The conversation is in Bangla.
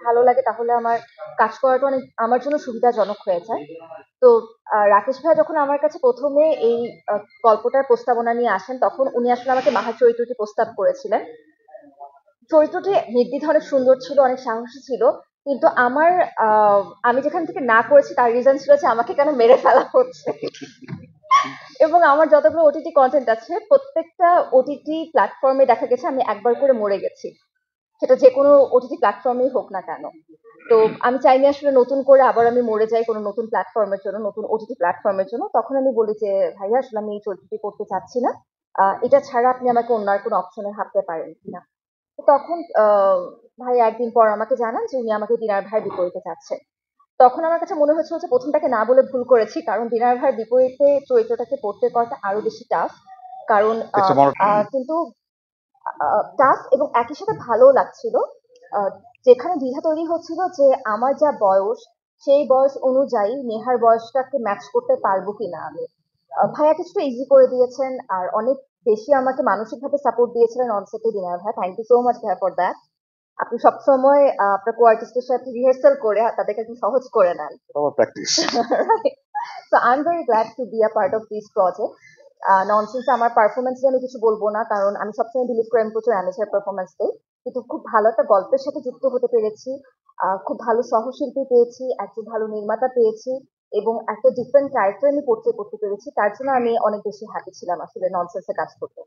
ভালো লাগে তাহলে আমার কাজ করাটা অনেক আমার জন্য সুবিধাজনক হয়ে যায়। তো রাকেশ ভাইয়া যখন আমার কাছে প্রথমে এই গল্পটার প্রস্তাবনা নিয়ে আসেন তখন উনি আসলে আমাকে মাহার চরিত্রটি প্রস্তাব করেছিলেন। চরিত্রটি নির্দ্বিধায় অনেক সুন্দর ছিল, অনেক সাহসী ছিল। কিন্তু আমার আমি যেখান থেকে না করেছি তার রিজন ছিল যে আমাকে কেন মেরে ফেলা হচ্ছে। এবং আমার যতগুলো ওটিটি কনটেন্ট আছে প্রত্যেকটা ওটিটি প্ল্যাটফর্মে দেখা গেছে আমি একবার করে মরে গেছি, সেটা যে কোনো ওটিটি প্ল্যাটফর্মেই হোক না কেন। তো আমি চাইনি আসলে নতুন করে আবার আমি মরে যাই কোনো নতুন প্ল্যাটফর্মের জন্য, নতুন ওটিটি প্ল্যাটফর্মের জন্য। তখন আমি বলি যে ভাইয়া আসলে আমি এই চরিত্রটি করতে চাচ্ছি না, এটা ছাড়া আপনি আমাকে অন্য আর কোনো অপশনে ভাবতে পারেন কিনা। তো তখন ভাই একদিন পর আমাকে জানান যে উনি আমাকে দিনার ভাইয়ের বিপরীতে চাচ্ছেন। তখন আমার কাছে মনে হয়েছিল যে প্রথমটাকে না বলে ভুল করেছি, কারণ দিনার ভাইয়ের বিপরীতে চরিত্রটাকে পোর্ট্রে করাটা আরো বেশি টাফ। কারণ এটা মনে কিন্তু টাফ এবং একই সাথে ভালোও লাগছিল। আহ, যেখানে দ্বিধা তৈরি হচ্ছিল যে আমার যা বয়স সেই বয়স অনুযায়ী নেহার বয়সটাকে ম্যাচ করতে পারবো কিনা আমি। ভাইয়া কিছুটা ইজি করে দিয়েছেন আর অনেক বেশি আমাকে মানসিকভাবে সাপোর্ট দিয়েছিলেন অনসেটে দিনার ভাই। থ্যাংক ইউ সো মাচ ভাইয়া ফর দ্যাট। আপনি সবসময় আপনার কো আর্টিস্টের সাথে রিহার্সাল করে তাদেরকে একদম সহজ করে নেন। আমার practice. Right. So I'm very glad to be a part of this project. Nonsense আমার পারফরমেন্স নিয়ে আমি কিছু বলবো না, কারণ আমি সবসময় বিলিভ করি আমি প্রচুর অ্যামেচার পারফরমেন্স দিই। কিন্তু খুব ভালো একটা গল্পের সাথে যুক্ত হতে পেরেছি, খুব ভালো সহশিল্পী পেয়েছি, একজন ভালো নির্মাতা পেয়েছি এবং একটা ডিফারেন্ট ক্যারেক্টার আমি পোর্ট্রে করতে পেরেছি। তার জন্য আমি অনেক বেশি হ্যাপি ছিলাম আসলে ননসেন্সে কাজ করতে।